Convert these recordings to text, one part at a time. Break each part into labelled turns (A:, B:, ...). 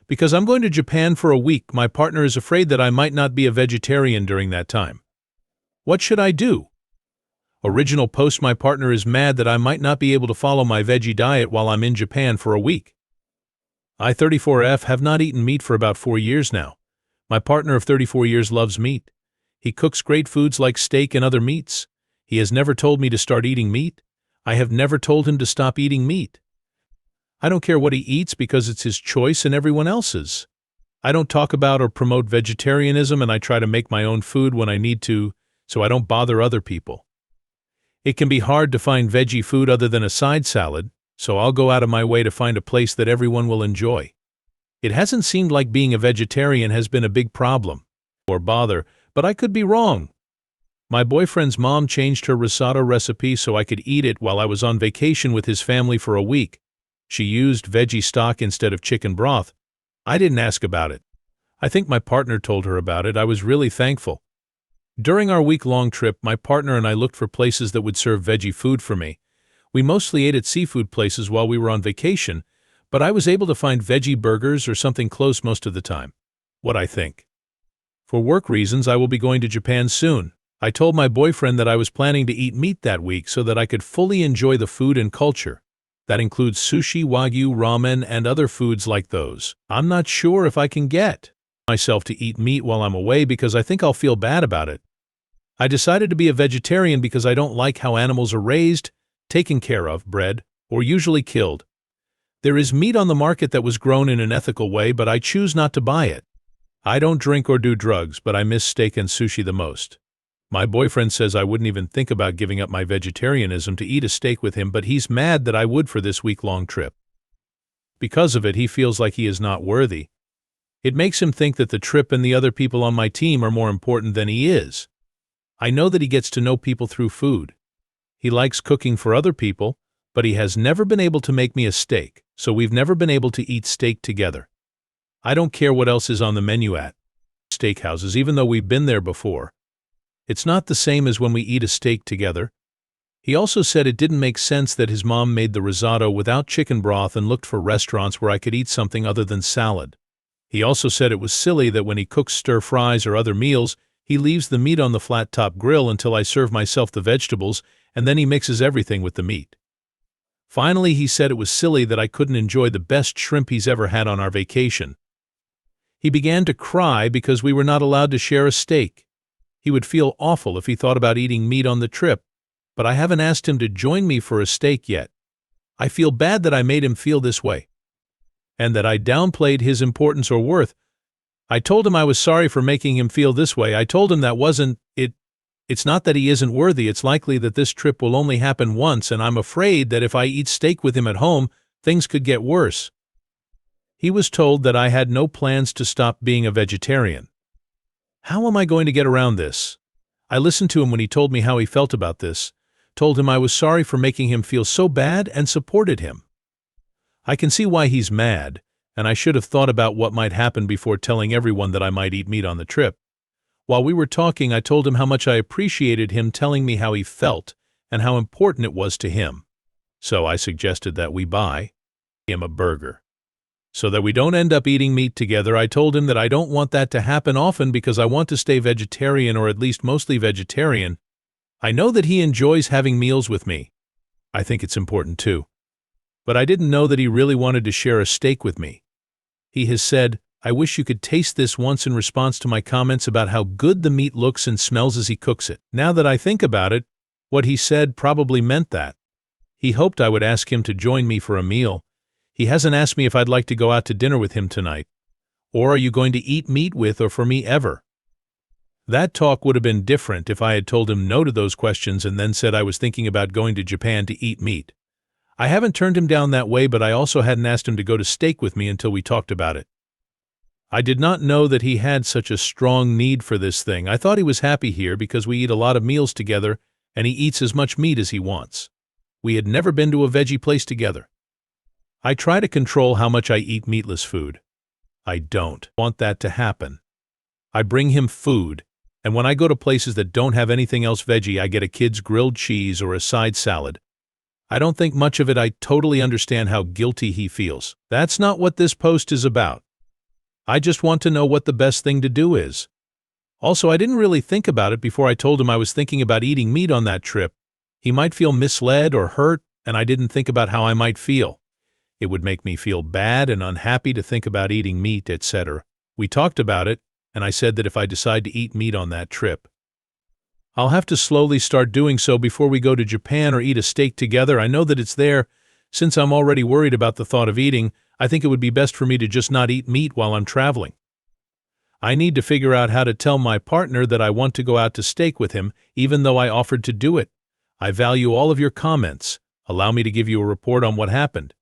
A: Because I'm going to Japan for a week, my partner is afraid that I might not be a vegetarian during that time. What should I do? Original post: my partner is mad that I might not be able to follow my veggie diet while I'm in Japan for a week. I, 34F, have not eaten meat for about 4 years now. My partner of 34 years loves meat. He cooks great foods like steak and other meats. He has never told me to start eating meat. I have never told him to stop eating meat. I don't care what he eats because it's his choice and everyone else's. I don't talk about or promote vegetarianism, and I try to make my own food when I need to, so I don't bother other people. It can be hard to find veggie food other than a side salad, so I'll go out of my way to find a place that everyone will enjoy. It hasn't seemed like being a vegetarian has been a big problem or bother, but I could be wrong. My boyfriend's mom changed her risotto recipe so I could eat it while I was on vacation with his family for a week. She used veggie stock instead of chicken broth. I didn't ask about it. I think my partner told her about it. I was really thankful. During our week-long trip, my partner and I looked for places that would serve veggie food for me. We mostly ate at seafood places while we were on vacation, but I was able to find veggie burgers or something close most of the time. What I think. For work reasons, I will be going to Japan soon. I told my boyfriend that I was planning to eat meat that week so that I could fully enjoy the food and culture. That includes sushi, wagyu, ramen, and other foods like those. I'm not sure if I can get myself to eat meat while I'm away because I think I'll feel bad about it. I decided to be a vegetarian because I don't like how animals are raised, taken care of, bred, or usually killed. There is meat on the market that was grown in an ethical way, but I choose not to buy it. I don't drink or do drugs, but I miss steak and sushi the most. My boyfriend says I wouldn't even think about giving up my vegetarianism to eat a steak with him, but he's mad that I would for this week-long trip. Because of it, he feels like he is not worthy. It makes him think that the trip and the other people on my team are more important than he is. I know that he gets to know people through food. He likes cooking for other people, but he has never been able to make me a steak, so we've never been able to eat steak together. I don't care what else is on the menu at steakhouses, even though we've been there before. It's not the same as when we eat a steak together. He also said it didn't make sense that his mom made the risotto without chicken broth and looked for restaurants where I could eat something other than salad. He also said it was silly that when he cooks stir-fries or other meals, he leaves the meat on the flat-top grill until I serve myself the vegetables, and then he mixes everything with the meat. Finally, he said it was silly that I couldn't enjoy the best shrimp he's ever had on our vacation. He began to cry because we were not allowed to share a steak. He would feel awful if he thought about eating meat on the trip, but I haven't asked him to join me for a steak yet. I feel bad that I made him feel this way, and that I downplayed his importance or worth. I told him I was sorry for making him feel this way. I told him that wasn't it. It's not that he isn't worthy. It's likely that this trip will only happen once, and I'm afraid that if I eat steak with him at home, things could get worse. He was told that I had no plans to stop being a vegetarian. How am I going to get around this? I listened to him when he told me how he felt about this, told him I was sorry for making him feel so bad, and supported him. I can see why he's mad, and I should have thought about what might happen before telling everyone that I might eat meat on the trip. While we were talking, I told him how much I appreciated him telling me how he felt and how important it was to him. So I suggested that we buy him a burger. So that we don't end up eating meat together, I told him that I don't want that to happen often because I want to stay vegetarian, or at least mostly vegetarian. I know that he enjoys having meals with me. I think it's important too. But I didn't know that he really wanted to share a steak with me. He has said, "I wish you could taste this," once in response to my comments about how good the meat looks and smells as he cooks it. Now that I think about it, what he said probably meant that. He hoped I would ask him to join me for a meal. He hasn't asked me if I'd like to go out to dinner with him tonight. Or are you going to eat meat with or for me ever? That talk would have been different if I had told him no to those questions and then said I was thinking about going to Japan to eat meat. I haven't turned him down that way, but I also hadn't asked him to go to steak with me until we talked about it. I did not know that he had such a strong need for this thing. I thought he was happy here because we eat a lot of meals together and he eats as much meat as he wants. We had never been to a veggie place together. I try to control how much I eat meatless food. I don't want that to happen. I bring him food, and when I go to places that don't have anything else veggie, I get a kid's grilled cheese or a side salad. I don't think much of it. I totally understand how guilty he feels. That's not what this post is about. I just want to know what the best thing to do is. Also, I didn't really think about it before I told him I was thinking about eating meat on that trip. He might feel misled or hurt, and I didn't think about how I might feel. It would make me feel bad and unhappy to think about eating meat, etc. We talked about it, and I said that if I decide to eat meat on that trip, I'll have to slowly start doing so before we go to Japan or eat a steak together. I know that it's there. Since I'm already worried about the thought of eating, I think it would be best for me to just not eat meat while I'm traveling. I need to figure out how to tell my partner that I want to go out to steak with him, even though I offered to do it. I value all of your comments. Allow me to give you a report on what happened.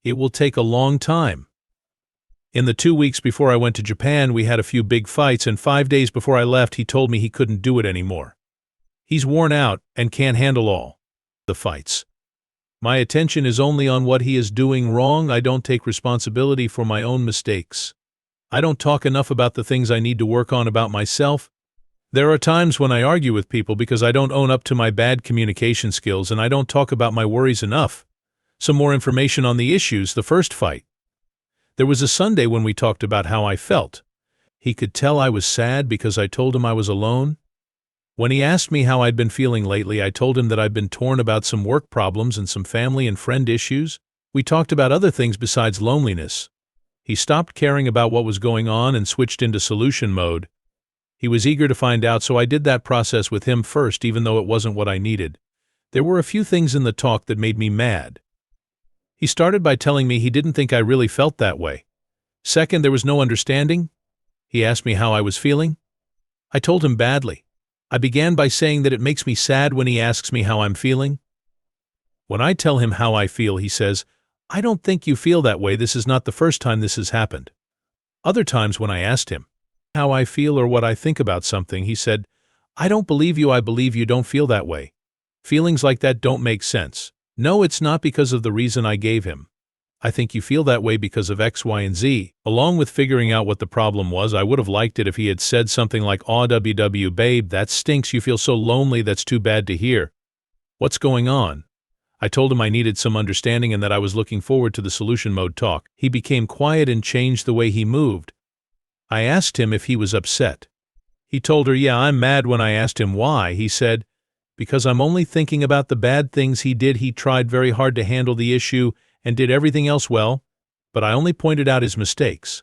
A: It will take a long time. In the 2 weeks before I went to Japan, we had a few big fights, and 5 days before I left, he told me he couldn't do it anymore. He's worn out and can't handle all the fights. My attention is only on what he is doing wrong. I don't take responsibility for my own mistakes. I don't talk enough about the things I need to work on about myself. There are times when I argue with people because I don't own up to my bad communication skills, and I don't talk about my worries enough. Some more information on the issues. The first fight. There was a Sunday when we talked about how I felt. He could tell I was sad because I told him I was alone. When he asked me how I'd been feeling lately, I told him that I'd been torn about some work problems and some family and friend issues. We talked about other things besides loneliness. He stopped caring about what was going on and switched into solution mode. He was eager to find out, so I did that process with him first, even though it wasn't what I needed. There were a few things in the talk that made me mad. He started by telling me he didn't think I really felt that way. Second, there was no understanding. He asked me how I was feeling. I told him badly. I began by saying that it makes me sad when he asks me how I'm feeling. When I tell him how I feel, he says, "I don't think you feel that way. This is not the first time this has happened." Other times when I asked him how I feel or what I think about something, he said, "I don't believe you. I believe you don't feel that way. Feelings like that don't make sense. No, it's not because of the reason I gave him. I think you feel that way because of X, Y, and Z." Along with figuring out what the problem was, I would have liked it if he had said something like, "Aw, WW, babe, that stinks. You feel so lonely. That's too bad to hear. What's going on?" I told him I needed some understanding and that I was looking forward to the solution mode talk. He became quiet and changed the way he moved. I asked him if he was upset. He told her, "Yeah, I'm mad." When I asked him why, he said, "Because I'm only thinking about the bad things he did. He tried very hard to handle the issue and did everything else well, but I only pointed out his mistakes."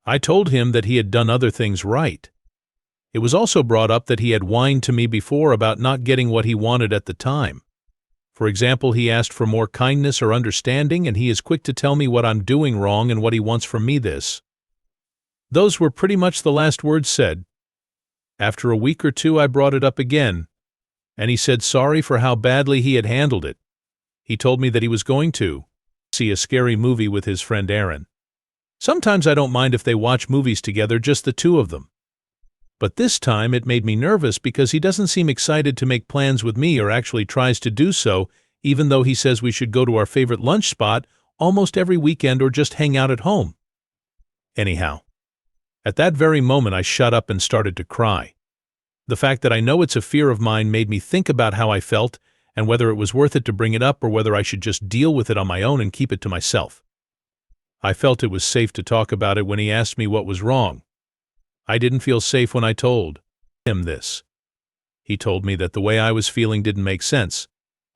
A: I told him that he had done other things right. It was also brought up that he had whined to me before about not getting what he wanted at the time. For example, he asked for more kindness or understanding, and he is quick to tell me what I'm doing wrong and what he wants from me. Those were pretty much the last words said. After a week or two, I brought it up again, and he said sorry for how badly he had handled it. He told me that he was going to see a scary movie with his friend Aaron. Sometimes I don't mind if they watch movies together, just the two of them. But this time it made me nervous because he doesn't seem excited to make plans with me or actually tries to do so, even though he says we should go to our favorite lunch spot almost every weekend or just hang out at home. Anyhow, at that very moment I shut up and started to cry. The fact that I know it's a fear of mine made me think about how I felt and whether it was worth it to bring it up or whether I should just deal with it on my own and keep it to myself. I felt it was safe to talk about it when he asked me what was wrong. I didn't feel safe when I told him this. He told me that the way I was feeling didn't make sense.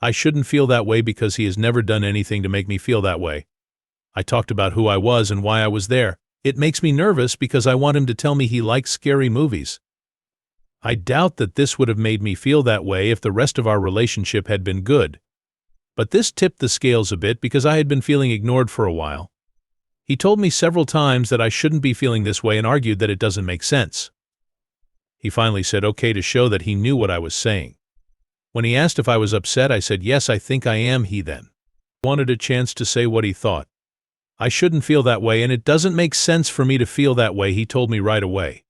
A: I shouldn't feel that way because he has never done anything to make me feel that way. I talked about who I was and why I was there. It makes me nervous because I want him to tell me he likes scary movies. I doubt that this would have made me feel that way if the rest of our relationship had been good. But this tipped the scales a bit because I had been feeling ignored for a while. He told me several times that I shouldn't be feeling this way and argued that it doesn't make sense. He finally said okay to show that he knew what I was saying. When he asked if I was upset, I said, "Yes, I think I am." He then wanted a chance to say what he thought. "I shouldn't feel that way, and it doesn't make sense for me to feel that way," he told me right away.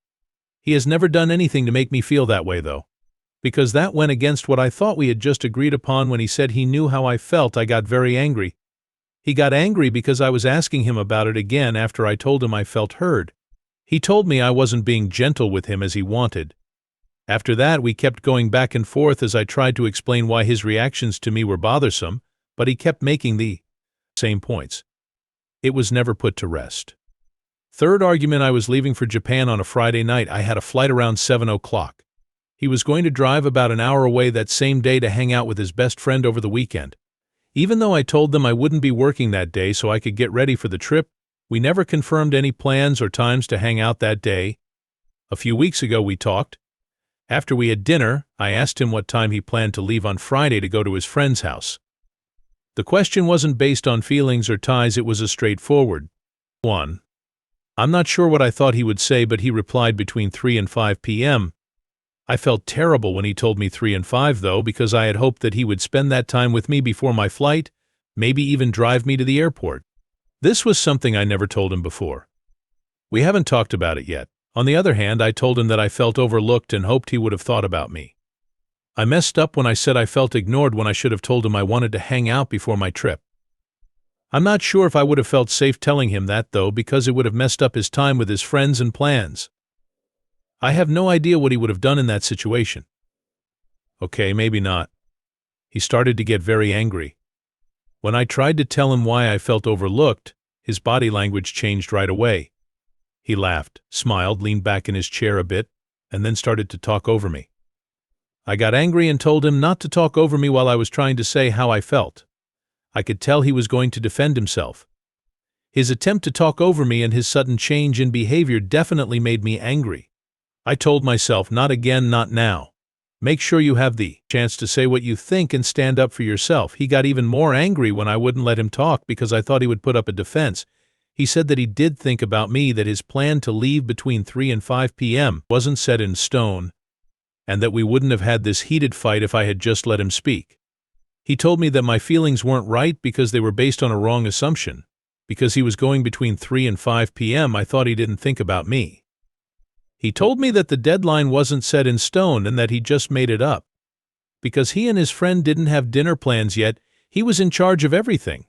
A: He has never done anything to make me feel that way, though. Because that went against what I thought we had just agreed upon. When he said he knew how I felt, I got very angry. He got angry because I was asking him about it again after I told him I felt heard. He told me I wasn't being gentle with him as he wanted. After that, we kept going back and forth as I tried to explain why his reactions to me were bothersome, but he kept making the same points. It was never put to rest. Third argument: I was leaving for Japan on a Friday night. I had a flight around 7 o'clock. He was going to drive about an hour away that same day to hang out with his best friend over the weekend. Even though I told them I wouldn't be working that day so I could get ready for the trip, we never confirmed any plans or times to hang out that day. A few weeks ago we talked. After we had dinner, I asked him what time he planned to leave on Friday to go to his friend's house. The question wasn't based on feelings or ties, it was a straightforward one. I'm not sure what I thought he would say, but he replied between 3 and 5 p.m. I felt terrible when he told me 3 and 5 though, because I had hoped that he would spend that time with me before my flight, maybe even drive me to the airport. This was something I never told him before. We haven't talked about it yet. On the other hand, I told him that I felt overlooked and hoped he would have thought about me. I messed up when I said I felt ignored when I should have told him I wanted to hang out before my trip. I'm not sure if I would have felt safe telling him that though, because it would have messed up his time with his friends and plans. I have no idea what he would have done in that situation. Okay, maybe not. He started to get very angry. When I tried to tell him why I felt overlooked, his body language changed right away. He laughed, smiled, leaned back in his chair a bit, and then started to talk over me. I got angry and told him not to talk over me while I was trying to say how I felt. I could tell he was going to defend himself. His attempt to talk over me and his sudden change in behavior definitely made me angry. I told myself, not again, not now. Make sure you have the chance to say what you think and stand up for yourself. He got even more angry when I wouldn't let him talk because I thought he would put up a defense. He said that he did think about me, that his plan to leave between 3 and 5 p.m. wasn't set in stone, and that we wouldn't have had this heated fight if I had just let him speak. He told me that my feelings weren't right because they were based on a wrong assumption. Because he was going between 3 and 5 p.m., I thought he didn't think about me. He told me that the deadline wasn't set in stone and that he just made it up. Because he and his friend didn't have dinner plans yet, he was in charge of everything.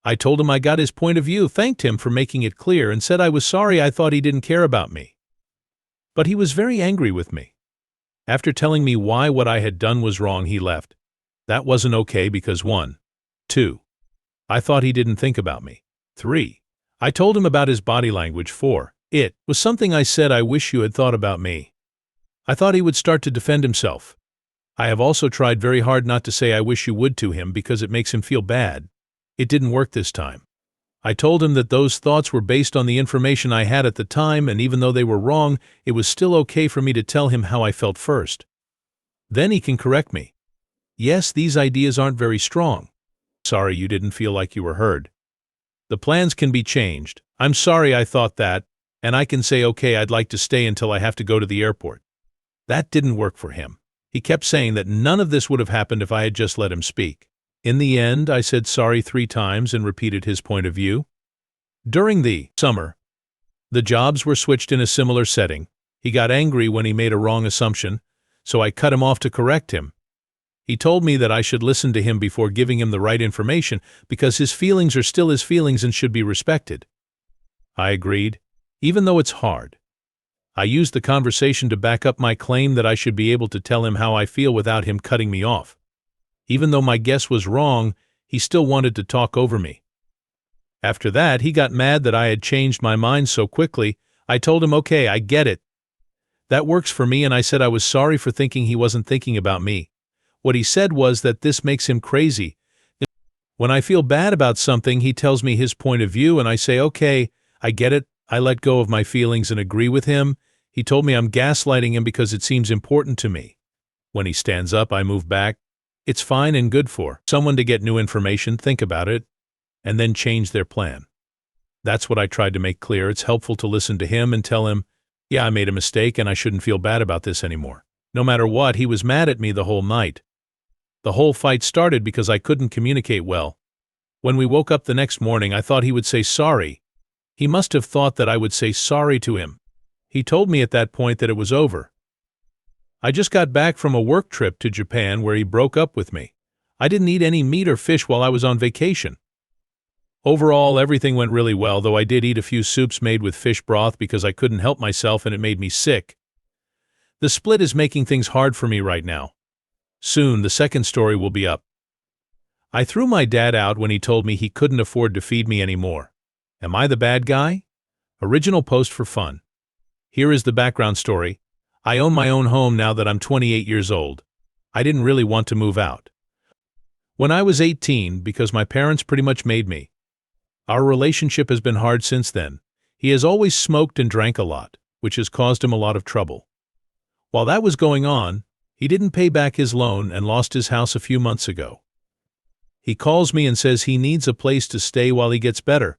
A: I told him I got his point of view, thanked him for making it clear, and said I was sorry I thought he didn't care about me. But he was very angry with me. After telling me why what I had done was wrong, he left. That wasn't okay because 1, 2, I thought he didn't think about me. 3, I told him about his body language. 4, it was something I said, I wish you had thought about me. I thought he would start to defend himself. I have also tried very hard not to say I wish you would to him because it makes him feel bad. It didn't work this time. I told him that those thoughts were based on the information I had at the time, and even though they were wrong, it was still okay for me to tell him how I felt first. Then he can correct me. Yes, these ideas aren't very strong. Sorry you didn't feel like you were heard. The plans can be changed. I'm sorry I thought that, and I can say, okay, I'd like to stay until I have to go to the airport. That didn't work for him. He kept saying that none of this would have happened if I had just let him speak. In the end, I said sorry 3 times and repeated his point of view. During the summer, the jobs were switched in a similar setting. He got angry when he made a wrong assumption, so I cut him off to correct him. He told me that I should listen to him before giving him the right information because his feelings are still his feelings and should be respected. I agreed, even though it's hard. I used the conversation to back up my claim that I should be able to tell him how I feel without him cutting me off. Even though my guess was wrong, he still wanted to talk over me. After that, he got mad that I had changed my mind so quickly. I told him, okay, I get it. That works for me, and I said I was sorry for thinking he wasn't thinking about me. What he said was that this makes him crazy. When I feel bad about something, he tells me his point of view, and I say, okay, I get it. I let go of my feelings and agree with him. He told me I'm gaslighting him because it seems important to me. When he stands up, I move back. It's fine and good for someone to get new information, think about it, and then change their plan. That's what I tried to make clear. It's helpful to listen to him and tell him, yeah, I made a mistake and I shouldn't feel bad about this anymore. No matter what, he was mad at me the whole night. The whole fight started because I couldn't communicate well. When we woke up the next morning, I thought he would say sorry. He must have thought that I would say sorry to him. He told me at that point that it was over. I just got back from a work trip to Japan where he broke up with me. I didn't eat any meat or fish while I was on vacation. Overall, everything went really well, though I did eat a few soups made with fish broth because I couldn't help myself and it made me sick. The split is making things hard for me right now. Soon, the second story will be up. I threw my dad out when he told me he couldn't afford to feed me anymore. Am I the bad guy? Original post for fun. Here is the background story. I own my own home now that I'm 28 years old. I didn't really want to move out when I was 18 because my parents pretty much made me. Our relationship has been hard since then. He has always smoked and drank a lot, which has caused him a lot of trouble. While that was going on, he didn't pay back his loan and lost his house a few months ago. He calls me and says he needs a place to stay while he gets better.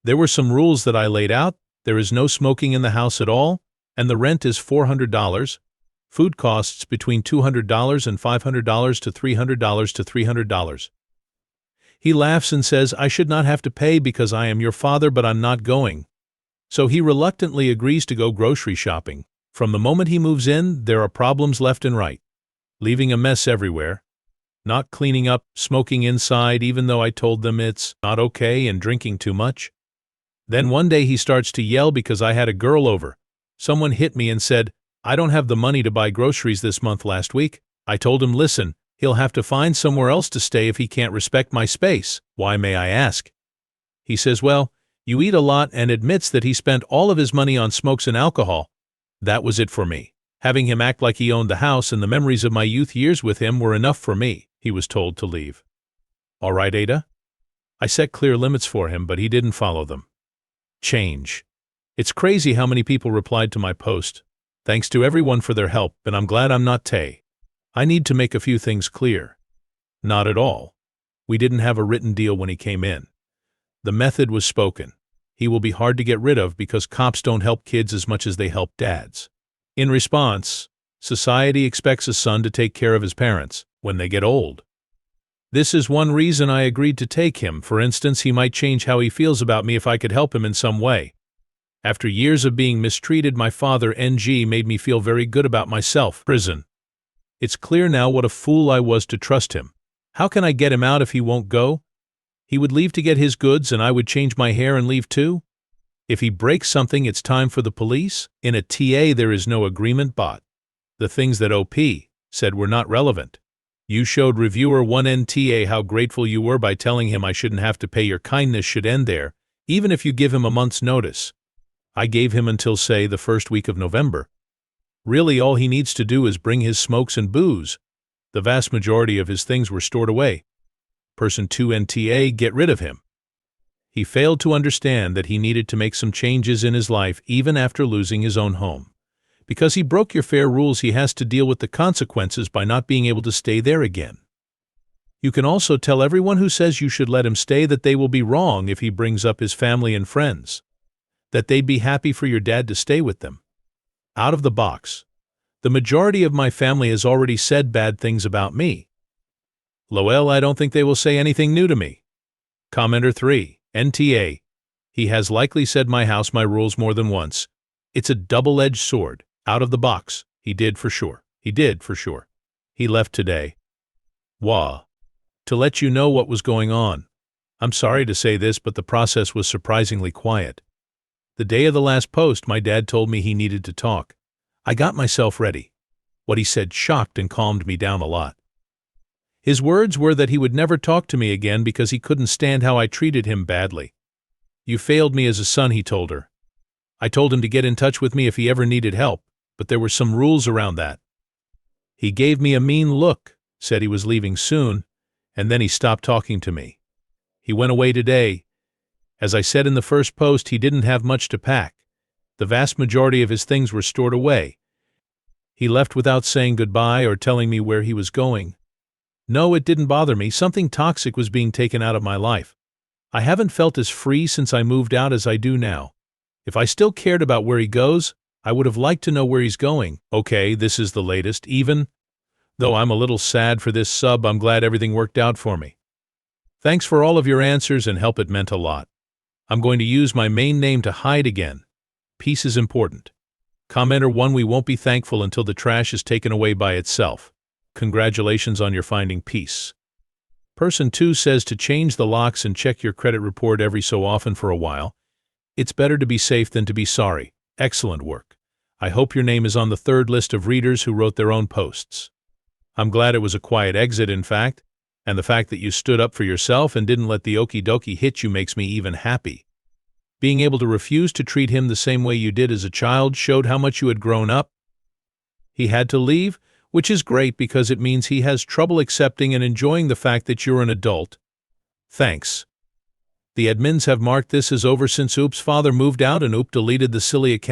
A: There were some rules that I laid out. There is no smoking in the house at all, and the rent is $400. Food costs between $200 and $500 to $300 to $300. He laughs and says, I should not have to pay because I am your father, but I'm not going. So he reluctantly agrees to go grocery shopping. From the moment he moves in, there are problems left and right. Leaving a mess everywhere. Not cleaning up, smoking inside even though I told them it's not okay, and drinking too much. Then one day he starts to yell because I had a girl over. Someone hit me and said, I don't have the money to buy groceries this month last week. I told him, listen, he'll have to find somewhere else to stay if he can't respect my space. Why, may I ask? He says, well, you eat a lot, and admits that he spent all of his money on smokes and alcohol. That was it for me. Having him act like he owned the house and the memories of my youth years with him were enough for me. He was told to leave. All right, Ada? I set clear limits for him, but he didn't follow them. Change. It's crazy how many people replied to my post. Thanks to everyone for their help, and I'm glad I'm not Tay. I need to make a few things clear. Not at all. We didn't have a written deal when he came in. The method was spoken. He will be hard to get rid of because cops don't help kids as much as they help dads. In response, society expects a son to take care of his parents when they get old. This is one reason I agreed to take him. For instance, he might change how he feels about me if I could help him in some way. After years of being mistreated, my father, NG, made me feel very good about myself. Prison. It's clear now what a fool I was to trust him. How can I get him out if he won't go? He would leave to get his goods and I would change my hair and leave too? If he breaks something, it's time for the police? In a TA, there is no agreement bot. The things that OP said were not relevant. You showed reviewer 1NTA how grateful you were by telling him I shouldn't have to pay. Your kindness should end there, even if you give him a month's notice. I gave him until, say, the first week of November. Really, all he needs to do is bring his smokes and booze. The vast majority of his things were stored away. Person 2NTA, get rid of him. He failed to understand that he needed to make some changes in his life even after losing his own home. Because he broke your fair rules, he has to deal with the consequences by not being able to stay there again. You can also tell everyone who says you should let him stay that they will be wrong if he brings up his family and friends. That they'd be happy for your dad to stay with them. Out of the box. The majority of my family has already said bad things about me. Lol, I don't think they will say anything new to me. Commenter 3, NTA. He has likely said my house, my rules more than once. It's a double-edged sword. Out of the box. He did for sure. He did for sure. He left today. Wah. To let you know what was going on. I'm sorry to say this, but the process was surprisingly quiet. The day of the last post, my dad told me he needed to talk. I got myself ready. What he said shocked and calmed me down a lot. His words were that he would never talk to me again because he couldn't stand how I treated him badly. You failed me as a son, he told her. I told him to get in touch with me if he ever needed help, but there were some rules around that. He gave me a mean look, said he was leaving soon, and then he stopped talking to me. He went away today. As I said in the first post, he didn't have much to pack. The vast majority of his things were stored away. He left without saying goodbye or telling me where he was going. No, it didn't bother me. Something toxic was being taken out of my life. I haven't felt as free since I moved out as I do now. If I still cared about where he goes, I would have liked to know where he's going. Okay, this is the latest. Even though I'm a little sad for this sub, I'm glad everything worked out for me. Thanks for all of your answers and help. It meant a lot. I'm going to use my main name to hide again. Peace is important. Commenter 1, we won't be thankful until the trash is taken away by itself. Congratulations on your finding peace. Person 2 says to change the locks and check your credit report every so often for a while. It's better to be safe than to be sorry. Excellent work. I hope your name is on the third list of readers who wrote their own posts. I'm glad it was a quiet exit, in fact, and the fact that you stood up for yourself and didn't let the okie dokie hit you makes me even happy. Being able to refuse to treat him the same way you did as a child showed how much you had grown up. He had to leave, which is great because it means he has trouble accepting and enjoying the fact that you're an adult. Thanks. The admins have marked this as over since Oop's father moved out and Oop deleted the silly account.